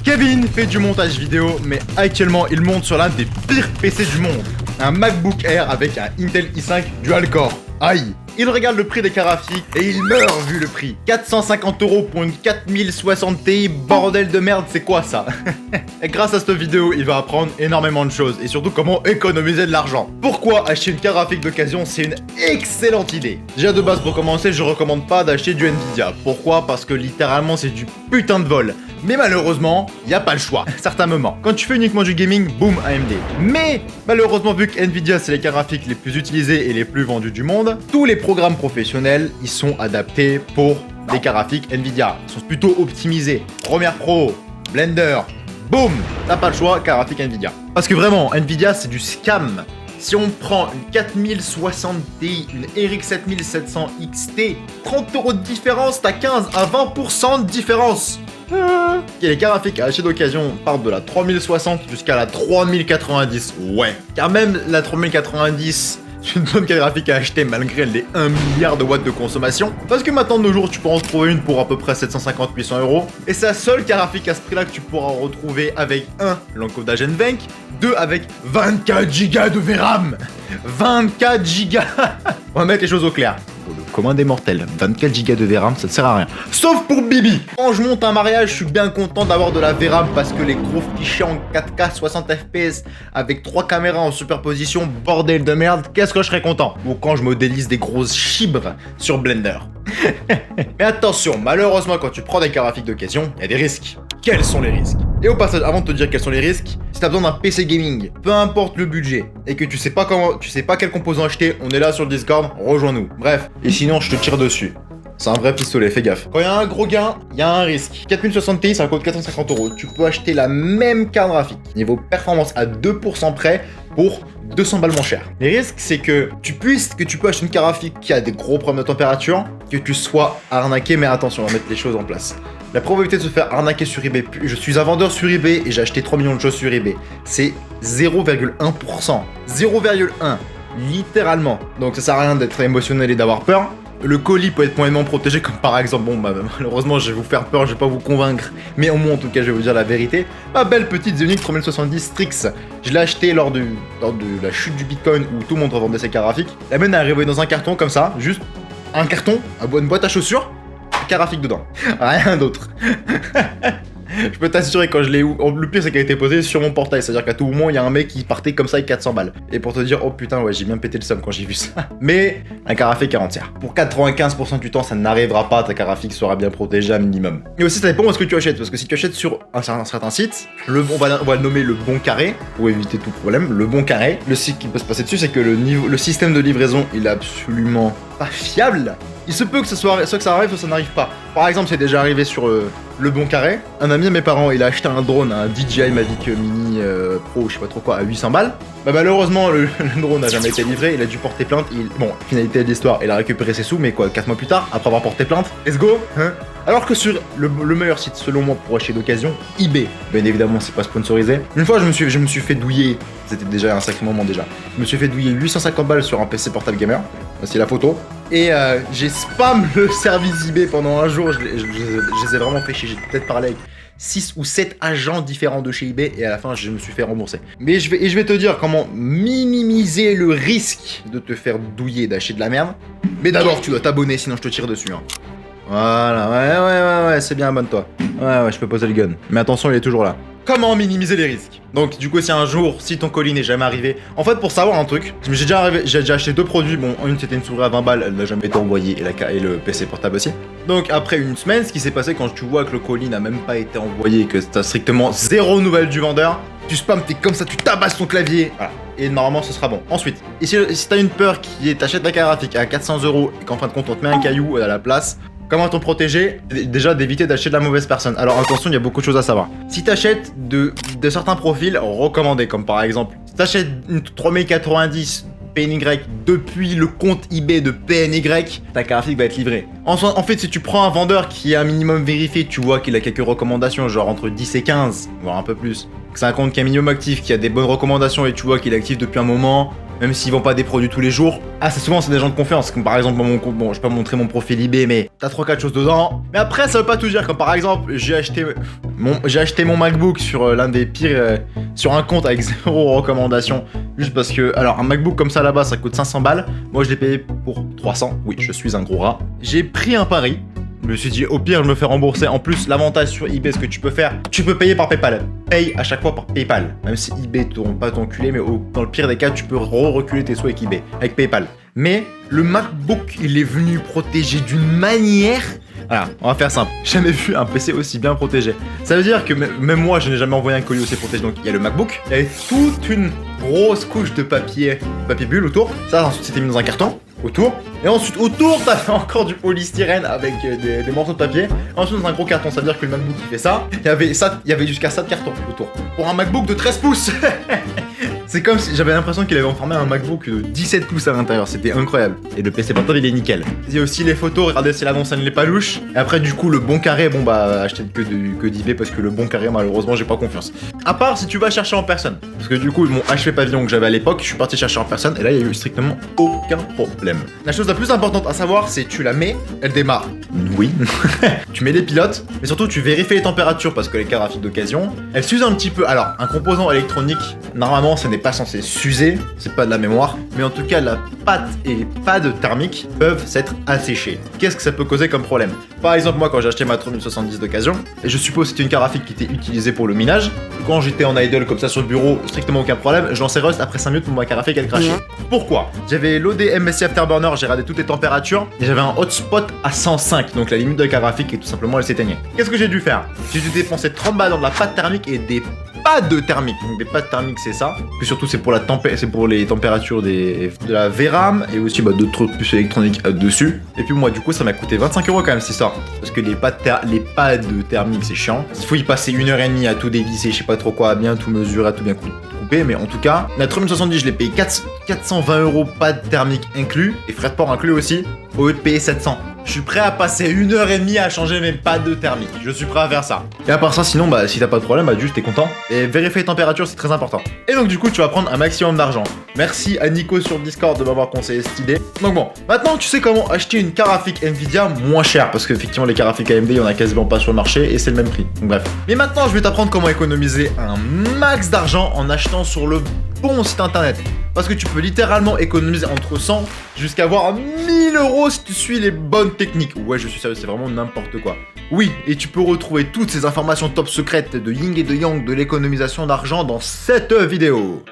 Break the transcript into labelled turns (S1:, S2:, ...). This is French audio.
S1: Kevin fait du montage vidéo, mais actuellement il monte sur l'un des pires PC du monde. Un MacBook Air avec un Intel i5 dual-core. Aïe. Il regarde le prix des carafes et il meurt vu le prix. 450 € pour une 4060 Ti, bordel de merde, c'est quoi ça? Et grâce à cette vidéo, il va apprendre énormément de choses et surtout comment économiser de l'argent. Pourquoi acheter une carte graphique d'occasion, c'est une excellente idée. Déjà de base pour commencer, je recommande pas d'acheter du Nvidia. Pourquoi? Parce que littéralement c'est du putain de vol. Mais malheureusement, y a pas le choix, à certains moments. Quand tu fais uniquement du gaming, boum, AMD. Mais malheureusement, vu que Nvidia c'est les cartes graphiques les plus utilisées et les plus vendues du monde, tous les programmes professionnels, ils sont adaptés pour des cartes graphiques Nvidia. Ils sont plutôt optimisés. Premiere Pro, Blender, boum, t'as pas le choix, carte graphique Nvidia. Parce que vraiment, Nvidia c'est du scam. Si on prend une 4060 Ti, une RX 7700 XT, 30 € de différence, t'as 15 à 20% de différence. Et les cartes graphiques à acheter d'occasion partent de la 3060 jusqu'à la 3090. Ouais. Car même la 3090, c'est une bonne carte graphique à acheter malgré les 1 milliard de watts de consommation. Parce que maintenant de nos jours, tu peux en trouver une pour à peu près 750-800 €. Et c'est la seule carte graphique à ce prix-là que tu pourras retrouver avec 1. L'encodage NVENC. 2. Avec 24 Go de VRAM. 24 Go. On va mettre les choses au clair. Pour le commun des mortels, 24 Go de VRAM, ça ne sert à rien. Sauf pour Bibi. Quand je monte un mariage, je suis bien content d'avoir de la VRAM parce que les gros fichiers en 4K 60 FPS avec 3 caméras en superposition, bordel de merde, qu'est-ce que je serais content. Ou quand je modélise des grosses chibres sur Blender. Mais attention, malheureusement quand tu prends des cartes graphiques d'occasion, il y a des risques. Quels sont les risques? Et au passage, avant de te dire quels sont les risques, si t'as besoin d'un PC gaming, peu importe le budget, et que tu sais pas quel composant acheter, on est là sur le Discord, rejoins-nous. Bref, et sinon je te tire dessus. C'est un vrai pistolet, fais gaffe. Quand il y a un gros gain, il y a un risque. 4060 Ti, ça coûte 450 €. Tu peux acheter la même carte graphique, niveau performance à 2% près, pour 200 balles moins cher. Les risques, c'est que tu peux acheter une carte graphique qui a des gros problèmes de température, que tu sois arnaqué, mais attention, on va mettre les choses en place. La probabilité de se faire arnaquer sur eBay, je suis un vendeur sur eBay et j'ai acheté 3 millions de choses sur eBay, c'est 0,1%. 0,1. Littéralement. Donc ça sert à rien d'être émotionnel et d'avoir peur. Le colis peut être moyennement protégé, comme par exemple, bon bah malheureusement je vais vous faire peur, je vais pas vous convaincre, mais au moins en tout cas je vais vous dire la vérité. Ma belle petite Xeonic 3070 Strix, je l'ai acheté lors de la chute du Bitcoin où tout le monde revendait ses cartes graphiques. La mienne est arrivée dans un carton comme ça, juste un carton, une boîte à chaussures, carte graphique dedans, rien d'autre. Je peux t'assurer quand je l'ai le pire c'est qu'elle a été posée sur mon portail, c'est à dire qu'à tout moment il y a un mec qui partait comme ça avec 400 balles. Et pour te dire oh putain ouais j'ai bien pété le somme quand j'ai vu ça. Mais un carte graphique à entière. Pour 95% du temps ça n'arrivera pas, ta carte graphique sera bien protégée à minimum. Et aussi ça dépend où est-ce que tu achètes, parce que si tu achètes sur un certain site, on va le nommer le bon carré, pour éviter tout problème, le bon carré. Le site qui peut se passer dessus c'est que le système de livraison il est absolument pas fiable. Il se peut que soit que ça arrive, soit ça n'arrive pas. Par exemple, c'est déjà arrivé sur le bon carré. Un ami à mes parents, il a acheté un drone, un DJI Mavic Mini Pro, je sais pas trop quoi, à 800 balles. Bah malheureusement, le drone n'a jamais été livré, il a dû porter plainte. Bon, finalité de l'histoire, il a récupéré ses sous, mais quoi, 4 mois plus tard, après avoir porté plainte, let's go, hein. Alors que sur le meilleur site, selon moi, pour acheter d'occasion, eBay, bien évidemment, c'est pas sponsorisé. Une fois, je me suis fait douiller, c'était déjà un sacré moment déjà. Je me suis fait douiller 850 balles sur un PC portable gamer, voici la photo. Et j'ai spam le service eBay pendant un jour, je les ai vraiment fait chier, j'ai peut-être parlé avec 6 ou 7 agents différents de chez eBay et à la fin je me suis fait rembourser. Mais je vais te dire comment minimiser le risque de te faire douiller, d'acheter de la merde. Mais d'abord tu dois t'abonner sinon je te tire dessus hein. Voilà, ouais, c'est bien, abonne-toi. Ouais, je peux poser le gun. Mais attention, il est toujours là. Comment minimiser les risques? Donc, du coup, si un jour, si ton colis n'est jamais arrivé... En fait, pour savoir un truc, j'ai déjà acheté 2 produits. Bon, une, c'était une souris à 20 balles, elle n'a jamais été envoyée, et le PC portable aussi. Donc, après une semaine, ce qui s'est passé quand tu vois que le colis n'a même pas été envoyé, que t'as strictement 0 nouvelles du vendeur, tu spams, t'es comme ça, tu tabasses ton clavier. Voilà. Et normalement, ce sera bon. Ensuite, et si t'as une peur qui est t'achètes ta carte graphique à 400 € et qu'en fin de compte, on te met un caillou à la place... Comment t'en protéger? Déjà d'éviter d'acheter de la mauvaise personne. Alors attention, il y a beaucoup de choses à savoir. Si t'achètes de certains profils recommandés, comme par exemple, si t'achètes une 3090 PNY depuis le compte eBay de PNY, ta carte graphique va être livrée. En fait, si tu prends un vendeur qui est un minimum vérifié, tu vois qu'il a quelques recommandations, genre entre 10 et 15, voire un peu plus. C'est un compte qui est minimum actif, qui a des bonnes recommandations et tu vois qu'il est actif depuis un moment, même s'ils vendent pas des produits tous les jours. Ah, c'est des gens de confiance, comme par exemple mon compte, bon, je vais pas montrer mon profil eBay, mais t'as 3-4 choses dedans. Mais après, ça veut pas tout dire, comme par exemple, j'ai acheté mon MacBook sur l'un des pires, sur un compte avec 0 recommandation, juste parce que, alors un MacBook comme ça là-bas, ça coûte 500 balles, moi je l'ai payé pour 300, oui, je suis un gros rat. J'ai pris un pari. Je me suis dit, au pire, je me fais rembourser. En plus, l'avantage sur eBay, ce que tu peux faire, tu peux payer par PayPal. Paye à chaque fois par PayPal. Même si eBay t'auront pas t'enculer, mais dans le pire des cas, tu peux reculer tes sous avec eBay, avec PayPal. Mais le MacBook, il est venu protégé d'une manière. Voilà, on va faire simple. J'ai jamais vu un PC aussi bien protégé. Ça veut dire que même moi, je n'ai jamais envoyé un colis aussi protégé. Donc il y a le MacBook, il y avait toute une grosse couche de papier bulle autour. Ça, ensuite, c'était mis dans un carton. Autour, et ensuite autour t'avais encore du polystyrène avec des morceaux de papier. Ensuite dans un gros carton, ça veut dire que le MacBook il fait ça. Il y avait jusqu'à ça de carton autour. Pour un MacBook de 13 pouces. C'est comme si j'avais l'impression qu'il avait enfermé un MacBook de 17 pouces à l'intérieur, c'était incroyable. Et le PC portable il est nickel. Il y a aussi les photos, regardez si l'annonce elle n'est pas louche. Et après du coup le bon carré, bon bah acheter que d'eBay parce que le bon carré malheureusement j'ai pas confiance. À part si tu vas chercher en personne. Parce que du coup mon HP pavillon que j'avais à l'époque, je suis parti chercher en personne et là il y a eu strictement aucun problème. La chose la plus importante à savoir c'est tu la mets, elle démarre. Oui. Tu mets les pilotes, mais surtout tu vérifies les températures parce que les cartes graphiques d'occasion, elles s'usent un petit peu. Alors un composant électronique, normalement ce n'est pas censé s'user, c'est pas de la mémoire, mais en tout cas la pâte et les pads thermiques peuvent s'être asséchés. Qu'est-ce que ça peut causer comme problème? Par exemple moi quand j'ai acheté ma 3070 d'occasion, et je suppose que c'était une carte graphique qui était utilisée pour le minage, quand j'étais en idle comme ça sur le bureau, strictement aucun problème, je lançais Rust, après 5 minutes ma carte graphique elle crachait. Pourquoi? J'avais loadé MSI Afterburner, j'ai regardé toutes les températures, et j'avais un hotspot à 105, donc la limite de la carte graphique et tout simplement elle s'éteignait. Qu'est-ce que j'ai dû faire? J'ai dû dépenser 30 balles dans de la pâte thermique et des pads thermiques. Donc des pads thermiques c'est ça. Puis surtout c'est pour les températures de la VRAM et aussi d'autres puces électroniques dessus. Et puis moi du coup ça m'a coûté 25 € quand même cette histoire. Parce que les pads thermiques c'est chiant. Il faut y passer 1h30 à tout dévisser, je sais pas trop quoi, à bien tout mesurer, à tout bien couper. Mais en tout cas, la 3070 je l'ai payé 420 € pads thermiques inclus et frais de port inclus aussi, au lieu de payer 700. Je suis prêt à passer 1h30 à changer mes pads thermiques. Je suis prêt à faire ça. Et à part ça, sinon, si t'as pas de problème, juste t'es content. Et vérifier les températures, c'est très important. Et donc, du coup, tu vas prendre un maximum d'argent. Merci à Nico sur Discord de m'avoir conseillé cette idée. Donc bon, maintenant tu sais comment acheter une carte graphique Nvidia moins chère. Parce qu'effectivement, les cartes graphiques AMD, il y en a quasiment pas sur le marché et c'est le même prix. Donc bref. Mais maintenant, je vais t'apprendre comment économiser un max d'argent en achetant sur le bon site internet. Parce que tu peux littéralement économiser entre 100 jusqu'à avoir 1000 € si tu suis les bonnes techniques. Ouais, je suis sérieux, c'est vraiment n'importe quoi. Oui, et tu peux retrouver toutes ces informations top secrètes de Yin et de Yang de l'économisation d'argent dans cette vidéo.